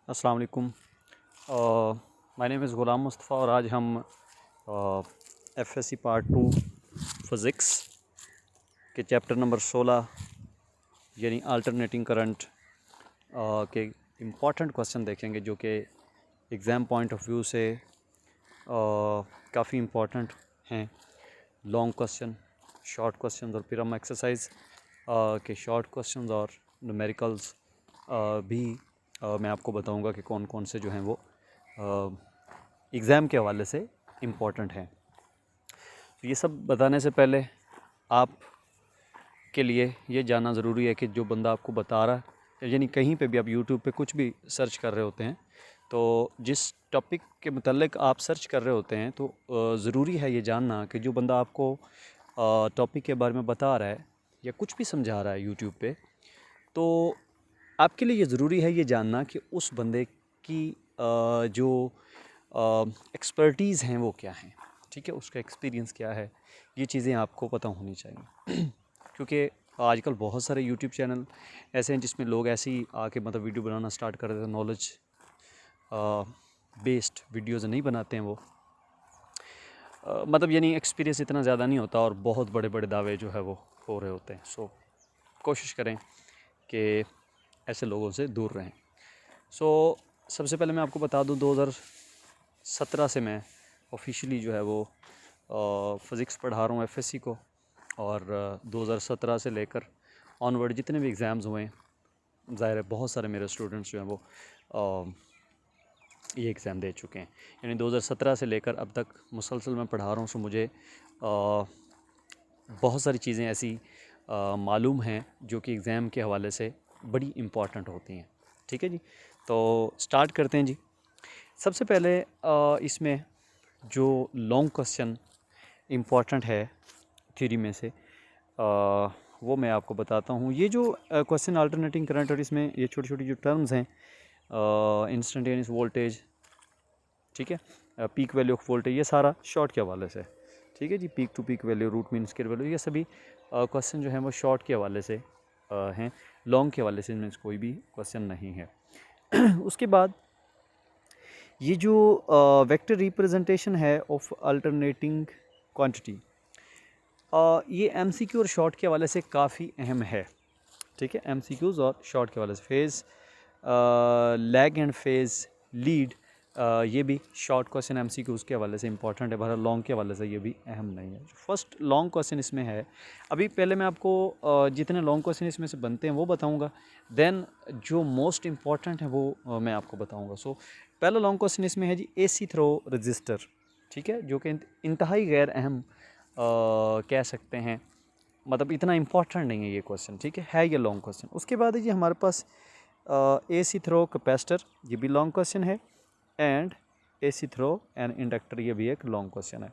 अस्सलाम वालेकुम। My name is ग़ुलाम मुस्तफ़ा और आज हम एफएससी पार्ट 2 फ़िज़िक्स के चैप्टर नंबर 16 यानी अल्टरनेटिंग करंट के इम्पॉर्टेंट क्वेश्चन देखेंगे जो कि एग्ज़ाम पॉइंट ऑफ व्यू से काफ़ी इम्पॉर्टेंट हैं। लॉन्ग क्वेश्चन, शॉर्ट क्वेश्चन और फिर हम एक्सरसाइज के शॉर्ट क्वेश्चन और न्यूमेरिकल्स भी मैं आपको बताऊंगा कि कौन कौन से जो हैं वो एग्ज़ाम के हवाले से इम्पॉर्टेंट हैं। तो ये सब बताने से पहले आप के लिए ये जानना ज़रूरी है कि जो बंदा आपको बता रहा है, यानी कहीं पे भी आप यूट्यूब पे कुछ भी सर्च कर रहे होते हैं, तो जिस टॉपिक के मतलब आप सर्च कर रहे होते हैं तो ज़रूरी है ये जानना कि जो बंदा आपको टॉपिक के बारे में बता रहा है या कुछ भी समझा रहा है यूट्यूब पे, तो आपके लिए ये ज़रूरी है ये जानना कि उस बंदे की जो एक्सपर्टीज़ हैं वो क्या हैं, ठीक है, उसका एक्सपीरियंस क्या है, ये चीज़ें आपको पता होनी चाहिए। क्योंकि आजकल बहुत सारे यूट्यूब चैनल ऐसे हैं जिसमें लोग ऐसे ही आके मतलब वीडियो बनाना स्टार्ट कर देते हैं, नॉलेज बेस्ड वीडियोज़ नहीं बनाते हैं वो, मतलब यानी एक्सपीरियंस इतना ज़्यादा नहीं होता और बहुत बड़े बड़े दावे जो है वो हो रहे होते हैं। सो कोशिश करें कि ऐसे लोगों से दूर रहें। सो सबसे पहले मैं आपको बता दूं 2017 से मैं ऑफिशियली जो है वो फ़िज़िक्स पढ़ा रहा हूँ एफएससी को, और 2017 से लेकर ऑनवर्ड जितने भी एग्ज़ाम्स हुए, ज़ाहिर है बहुत सारे मेरे स्टूडेंट्स जो हैं वो ये एग्ज़ाम दे चुके हैं। यानी 2017 से लेकर अब तक मुसलसल मैं पढ़ा रहा हूँ। सो मुझे बहुत सारी चीज़ें ऐसी मालूम हैं जो कि एग्ज़ाम के हवाले से बड़ी इम्पॉर्टेंट होती हैं। ठीक है जी, तो स्टार्ट करते हैं जी। सबसे पहले इसमें जो लॉन्ग क्वेश्चन इम्पॉर्टेंट है थ्योरी में से वो मैं आपको बताता हूँ। ये जो क्वेश्चन अल्टरनेटिंग करंट और इसमें ये छोटी छोटी जो टर्म्स हैं, इंस्टेंटेनियस वोल्टेज, ठीक है, पीक वैल्यू ऑफ वोल्टेज, ये सारा शॉर्ट के हवाले से, ठीक है जी। Peak to peak value, root mean square value, ये सभी क्वेश्चन जो हैं वो शॉर्ट के हवाले से हैं। लॉन्ग के हवाले से इनमें कोई भी क्वेश्चन नहीं है। उसके बाद ये जो वेक्टर रिप्रेजेंटेशन है ऑफ अल्टरनेटिंग क्वांटिटी, ये एमसीक्यू और शॉर्ट के हवाले से काफ़ी अहम है। ठीक है, एमसीक्यूज़ और शॉर्ट के वाले से phase lag and phase lead, ये भी शॉर्ट क्वेश्चन एमसीक्यूज़ के हवाले से इंपॉर्टेंट है। बहरहाल लॉन्ग के हवाले से ये भी अहम नहीं है। फर्स्ट लॉन्ग क्वेश्चन इसमें है, अभी पहले मैं आपको जितने लॉन्ग क्वेश्चन इसमें से बनते हैं वो बताऊंगा, देन जो मोस्ट इम्पॉर्टेंट है वो मैं आपको बताऊंगा। सो पहला लॉन्ग क्वेश्चन इसमें है जी एसी थ्रो रजिस्टर, ठीक है, जो कि इंतहाई गैर अहम कह सकते हैं, मतलब इतना इम्पॉर्टेंट नहीं है ये क्वेश्चन, ठीक है ये लॉन्ग क्वेश्चन। उसके बाद है जी हमारे पास एसी थ्रो कैपेसिटर, ये भी लॉन्ग क्वेश्चन है, and AC through and inductor, ये भी एक लॉन्ग क्वेश्चन है।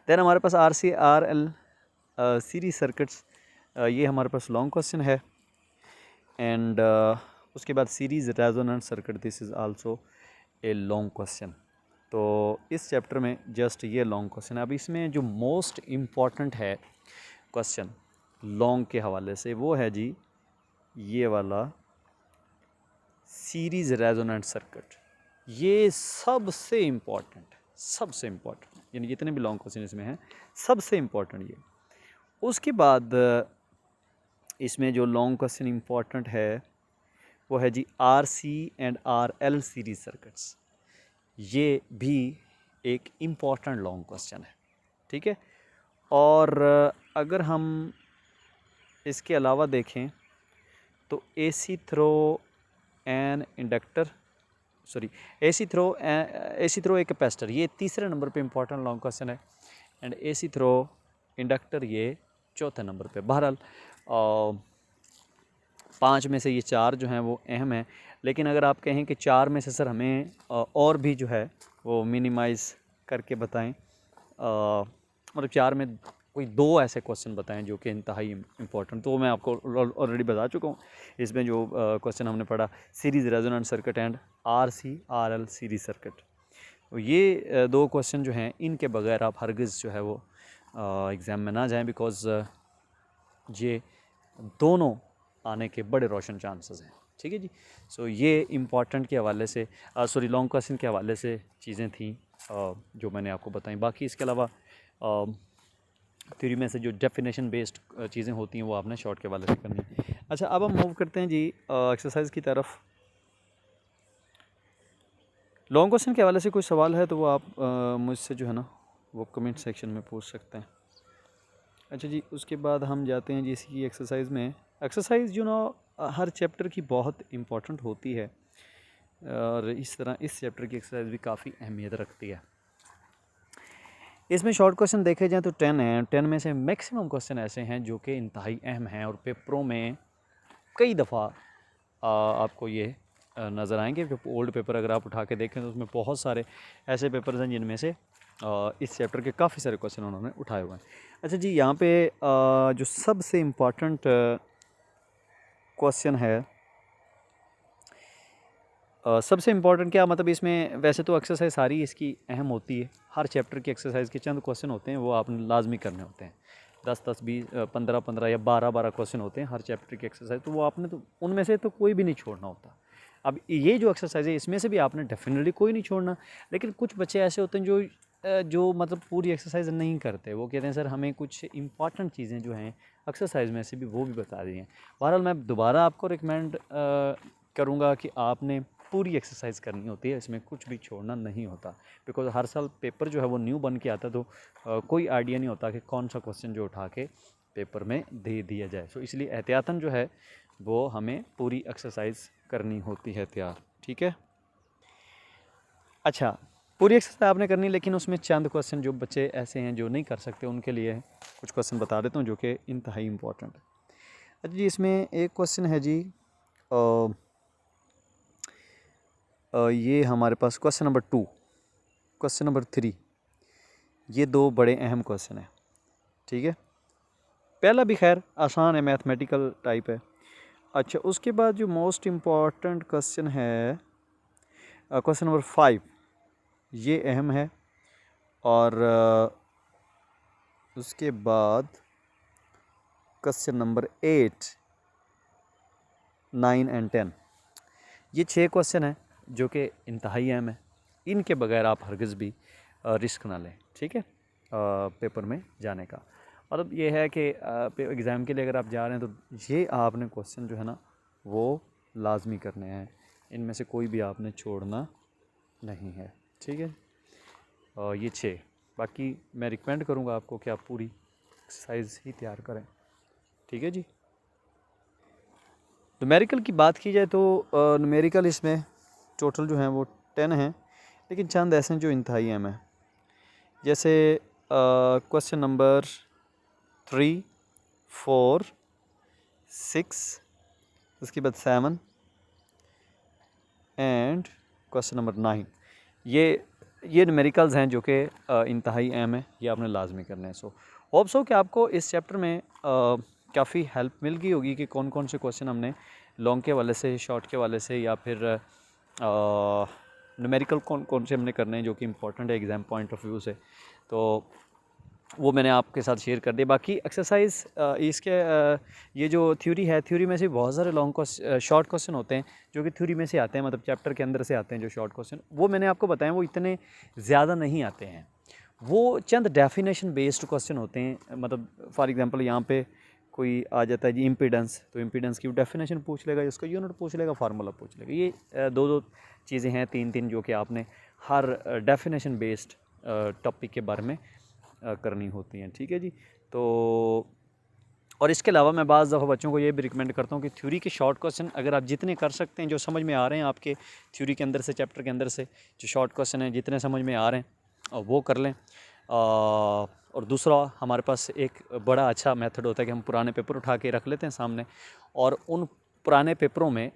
देन हमारे पास R C R L series circuits, ये हमारे पास लॉन्ग क्वेश्चन है। एंड उसके बाद series resonant circuit, this is also a long question. तो इस चैप्टर में जस्ट ये लॉन्ग क्वेश्चन है। अब इसमें जो मोस्ट इम्पॉर्टेंट है क्वेश्चन लॉन्ग के हवाले से वो है जी ये वाला सीरीज रेजोनेंट सर्किट। ये सबसे इम्पॉर्टेंट, यानी जितने भी लॉन्ग क्वेश्चन इसमें हैं सबसे इम्पॉर्टेंट ये। उसके बाद इसमें जो लॉन्ग क्वेश्चन इम्पॉर्टेंट है वो है जी R C and R L series circuits, ये भी एक इम्पॉर्टेंट लॉन्ग क्वेश्चन है, ठीक है। और अगर हम इसके अलावा देखें तो AC through an inductor, sorry AC through एक कैपेसिटर, ये तीसरे नंबर पे इम्पॉर्टेंट लॉन्ग क्वेश्चन है। एंड एसी थ्रो इंडक्टर ये चौथे नंबर पे। बहरहाल 5 में से ये 4 जो हैं वो अहम हैं, लेकिन अगर आप कहें कि 4 में से सर हमें और भी जो है वो मिनिमाइज़ करके बताएं, मतलब 4 में कोई 2 ऐसे क्वेश्चन बताएं जो कि इंतहाई इम्पोर्टेंट, तो मैं आपको ऑलरेडी बता चुका हूँ। इसमें जो क्वेश्चन हमने पढ़ा series resonant circuit and R C R L series circuit, तो ये 2 क्वेश्चन जो हैं इनके बगैर आप हरगिज़ जो है वो एग्ज़ाम में ना जाएं, बिकॉज़ ये दोनों आने के बड़े रोशन चांसेस हैं। ठीक है जी। सो ये इम्पॉर्टेंट के हवाले से सॉरी लॉन्ग क्वेश्चन के हवाले से चीज़ें थी जो मैंने आपको बताई। बाकी इसके अलावा थ्योरी में से जो डेफिनेशन बेस्ड चीज़ें होती हैं वो आपने शॉर्ट के हवाले से करनी है। अच्छा, अब हम मूव करते हैं जी एक्सरसाइज की तरफ। लॉन्ग क्वेश्चन के हवाले से कोई सवाल है तो वो आप मुझसे जो है ना वो कमेंट सेक्शन में पूछ सकते हैं। अच्छा जी, उसके बाद हम जाते हैं जी इसकी एक्सरसाइज में। एक्सरसाइज जो ना हर चैप्टर की बहुत इम्पोर्टेंट होती है और इस तरह इस चैप्टर की एक्सरसाइज भी काफ़ी अहमियत रखती है। इसमें शॉर्ट क्वेश्चन देखे जाएँ तो 10 हैं। 10 में से मैक्सिमम क्वेश्चन ऐसे हैं जो कि इंतहाई अहम हैं और पेपरों में कई दफ़ा आपको ये नज़र आएंगे। जो ओल्ड पेपर अगर आप उठा के देखें तो उसमें बहुत सारे ऐसे पेपर्स हैं जिनमें से इस चैप्टर के काफ़ी सारे क्वेश्चन उन्होंने उठाए हुए हैं। अच्छा जी, यहाँ पे जो सबसे इम्पॉर्टेंट क्वेश्चन है, सबसे इम्पॉर्टेंट क्या मतलब इसमें, वैसे तो एक्सरसाइज सारी इसकी अहम होती है। हर चैप्टर की एक्सरसाइज के चंद क्वेश्चन होते हैं वो आपने लाजमी करने होते हैं। 10-10, 20, 15-15 या 12-12 क्वेश्चन होते हैं हर चैप्टर की एक्सरसाइज, तो वो आपने तो उनमें से तो कोई भी नहीं छोड़ना होता। अब ये जो एक्सरसाइज है इसमें से भी आपने डेफिनेटली कोई नहीं छोड़ना। लेकिन कुछ बच्चे ऐसे होते हैं जो मतलब पूरी एक्सरसाइज नहीं करते। वो कहते हैं सर हमें कुछ इंपॉर्टेंट चीज़ें जो हैं एक्सरसाइज में से भी वो भी बता दी हैं। बहरहाल मैं दोबारा आपको रिकमेंड करूँगा कि आपने पूरी एक्सरसाइज करनी होती है, इसमें कुछ भी छोड़ना नहीं होता। बिकॉज हर साल पेपर जो है वो न्यू बन के आता, तो कोई आइडिया नहीं होता कि कौन सा क्वेश्चन जो उठा के पेपर में दे दिया जाए। सो इसलिए एहतियातन जो है वो हमें पूरी एक्सरसाइज करनी होती है तैयार। ठीक है। अच्छा, पूरी एक्सरसाइज आपने करनी, लेकिन उसमें चंद क्वेश्चन जो बच्चे ऐसे हैं जो नहीं कर सकते उनके लिए कुछ क्वेश्चन बता देता हूँ जो कि इंतहाई इम्पोर्टेंट है। अच्छा जी, इसमें एक क्वेश्चन है जी ये हमारे पास क्वेश्चन नंबर 2, क्वेश्चन नंबर 3, ये दो बड़े अहम क्वेश्चन हैं। ठीक है। पहला भी खैर आसान है, मैथमेटिकल टाइप है। अच्छा, उसके बाद जो मोस्ट इम्पॉर्टेंट क्वेश्चन है क्वेश्चन नंबर 5, ये अहम है। और उसके बाद क्वेश्चन नंबर 8, 9 एंड 10, ये 6 क्वेश्चन हैं जो कि इंतहाई अहम है। इनके बगैर आप हरगिज़ भी रिस्क ना लें। ठीक है, पेपर में जाने का मतलब ये है कि एग्ज़ाम के लिए अगर आप जा रहे हैं तो ये आपने क्वेश्चन जो है ना वो लाजमी करने हैं, इनमें से कोई भी आपने छोड़ना नहीं है। ठीक है, ये 6। बाकी मैं रिकमेंड करूँगा आपको कि आप पूरी एक्सरसाइज ही तैयार करें। ठीक है जी। न्यूमेरिकल की बात की जाए तो न्यूमेरिकल इसमें टोटल जो हैं वो 10 हैं, लेकिन चंद ऐसे हैं जो इंतहाई अहम हैं। जैसे क्वेश्चन नंबर 3, 4, 6, उसके बाद 7 एंड क्वेश्चन नंबर 9, ये न्यूमेरिकल्स हैं जो कि इंतहाई अहम है, ये आपने लाजमी करने हैं। सो होप सो कि आपको इस चैप्टर में काफ़ी हेल्प मिल गई होगी कि कौन कौन से क्वेश्चन हमने लॉन्ग के वाले से, शॉर्ट के वाले से, या फिर न्यूमेरिकल कौन कौन से हमने करने हैं जो कि इम्पोर्टेंट है एग्ज़ाम पॉइंट ऑफ व्यू से। तो वो मैंने आपके साथ शेयर कर दिया। बाकी एक्सरसाइज इसके ये जो थ्योरी है, थ्योरी में से बहुत सारे शॉर्ट क्वेश्चन होते हैं जो कि थ्योरी में से आते हैं, मतलब चैप्टर के अंदर से आते हैं। जो शॉर्ट क्वेश्चन वो मैंने आपको बताया वो इतने ज़्यादा नहीं आते हैं, वो चंद डेफिनेशन बेस्ड क्वेश्चन होते हैं। मतलब फॉर एग्जांपल यहाँ पे कोई आ जाता है जी इम्पीडेंस, तो इम्पीडेंस की डेफिनेशन पूछ लेगा, इसका यूनिट पूछ लेगा, फार्मूला पूछ लेगा। ये दो चीज़ें हैं, तीन जो कि आपने हर डेफिनेशन बेस्ड टॉपिक के बारे में करनी होती हैं। ठीक है जी। तो और इसके अलावा मैं बाज़ दफ़ा बच्चों को ये भी रिकमेंड करता हूँ कि थ्योरी के शॉर्ट क्वेश्चन अगर आप जितने कर सकते हैं, जो समझ में आ रहे हैं आपके थ्योरी के अंदर से, चैप्टर के अंदर से जो शॉर्ट क्वेश्चन हैं जितने समझ में आ रहे हैं वो कर लें। और दूसरा हमारे पास एक बड़ा अच्छा मेथड होता है कि हम पुराने पेपर उठा के रख लेते हैं सामने, और उन पुराने पेपरों में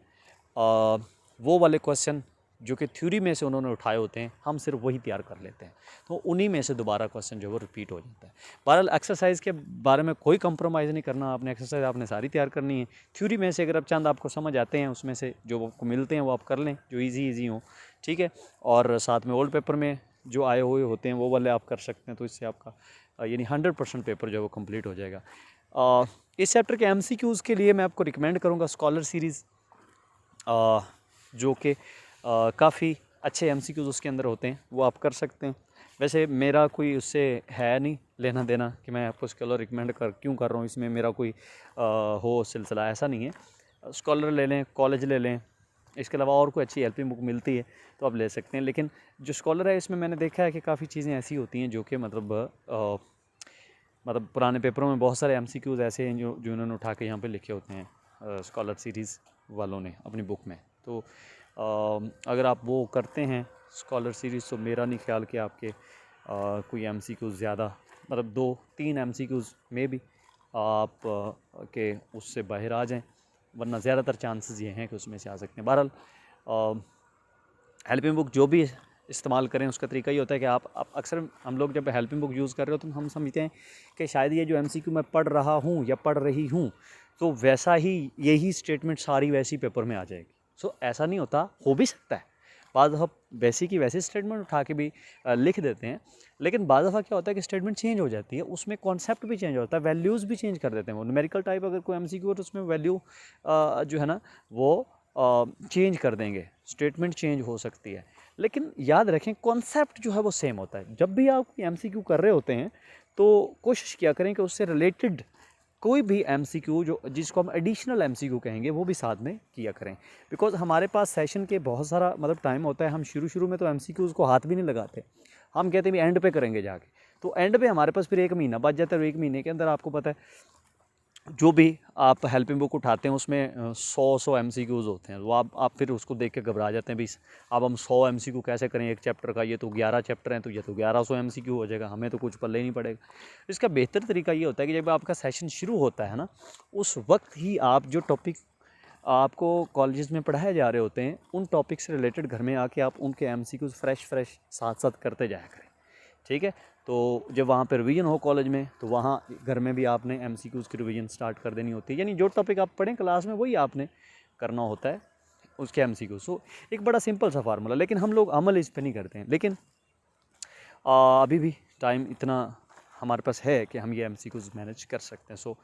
वो वाले क्वेश्चन जो कि थ्योरी में से उन्होंने उठाए होते हैं हम सिर्फ वही तैयार कर लेते हैं, तो उन्हीं में से दोबारा क्वेश्चन जो है वो रिपीट हो जाता है। बहरहाल एक्सरसाइज के बारे में कोई कंप्रोमाइज़ नहीं करना, आपने एक्सरसाइज आपने सारी तैयार करनी है। थ्योरी में से अगर आप चंद आपको समझ आते हैं उसमें से जो आपको मिलते हैं वो आप कर लें जो ईजी हो। ठीक है, और साथ में ओल्ड पेपर में जो आए हुए होते हैं वो वाले आप कर सकते हैं, तो इससे आपका यानी 100% पेपर जो है वो कम्प्लीट हो जाएगा। इस चैप्टर के MCQs के लिए मैं आपको रिकमेंड करूँगा स्कॉलर सीरीज़, जो कि काफ़ी अच्छे MCQs उसके अंदर होते हैं, वो आप कर सकते हैं। वैसे मेरा कोई उससे है नहीं लेना देना कि मैं आपको स्कॉलर रिकमेंड क्यों कर रहा हूँ, इसमें मेरा कोई हो सिलसिला, ऐसा नहीं है। स्कॉलर ले लें, कॉलेज ले लें, इसके अलावा और कोई अच्छी हेल्पिंग बुक मिलती है तो आप ले सकते हैं। लेकिन जो स्कॉलर है इसमें मैंने देखा है कि काफ़ी चीज़ें ऐसी होती हैं जो कि मतलब पुराने पेपरों में बहुत सारे MCQs ऐसे हैं जो इन्होंने उठा के यहाँ पे लिखे होते हैं स्कॉलर सीरीज़ वालों ने अपनी बुक में। तो अगर आप वो करते हैं स्कॉलर सीरीज़, तो मेरा नहीं ख्याल कि आपके कोई MCQs ज़्यादा, मतलब 2-3 MCQs में भी आप के उससे बाहर आ जाएं, वरना ज़्यादातर चांसेस ये हैं कि उसमें से आ सकते हैं। बहरहाल हेल्पिंग बुक जो भी इस्तेमाल करें उसका तरीका ये होता है कि आप अक्सर हम लोग जब हेल्पिंग बुक यूज़ कर रहे हो तो हम समझते हैं कि शायद ये जो MCQ मैं पढ़ रहा हूँ या पढ़ रही हूँ तो वैसा ही यही स्टेटमेंट सारी वैसी पेपर में आ जाएगी। सो ऐसा नहीं होता, हो भी सकता है बाद दफ़ा वैसी की वैसी स्टेटमेंट उठा के भी लिख देते हैं, लेकिन बाद दफ़ा क्या होता है कि स्टेटमेंट चेंज हो जाती है, उसमें कॉन्सेप्ट भी चेंज होता है, वैल्यूज़ भी चेंज कर देते हैं। वो न्यूमेरिकल टाइप अगर कोई MCQ हो तो उसमें वैल्यू जो है ना वो चेंज कर देंगे, स्टेटमेंट चेंज हो सकती है, लेकिन याद रखें कॉन्सेप्ट जो है वो सेम होता है। जब भी आप MCQ कर रहे होते हैं तो कोशिश किया करें कि उससे रिलेटेड कोई भी MCQ जो जिसको हम एडिशनल MCQ कहेंगे वो भी साथ में किया करें, बिकॉज हमारे पास सेशन के बहुत सारा मतलब टाइम होता है। हम शुरू में तो MCQs को हाथ भी नहीं लगाते, हम कहते हैं भी एंड पे करेंगे जाके, तो एंड पे हमारे पास फिर 1 महीना बच जाता है और 1 महीने के अंदर आपको पता है जो भी आप हेल्पिंग बुक उठाते हैं उसमें 100 MCQs होते हैं। वो आप फिर उसको देख के घबरा जाते हैं भी अब हम 100 MCQ कैसे करें एक चैप्टर का, ये तो 11 चैप्टर हैं तो ये तो 1100 MCQ हो जाएगा, हमें तो कुछ पल्ले ही नहीं पड़ेगा। इसका बेहतर तरीका ये होता है कि जब आपका सेशन शुरू होता है ना, उस वक्त ही आप जो टॉपिक आपको कॉलेजेस में पढ़ाए जा रहे होते हैं उन टॉपिक से रिलेटेड घर में आके आप उनके MCQs फ्रेश साथ साथ करते जाया करें, ठीक है। तो जब वहाँ पर रिवीजन हो कॉलेज में तो वहाँ घर में भी आपने MCQs की रिवीजन स्टार्ट कर देनी होती है, यानी जो टॉपिक आप पढ़ें क्लास में वही आपने करना होता है उसके MCQ। सो एक बड़ा सिंपल सा फार्मूला, लेकिन हम लोग अमल इस पर नहीं करते हैं। लेकिन अभी भी टाइम इतना हमारे पास है कि हम ये MCQs मैनेज कर सकते हैं। So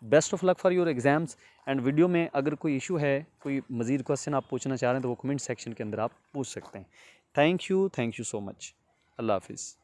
best of luck for your exams. And video में अगर कोई इशू है, कोई मज़ीद क्वेश्चन आप पूछना चाह रहे हैं तो वो कमेंट सेक्शन के अंदर आप पूछ सकते हैं। Thank you so much. अल्लाह हाफिज़।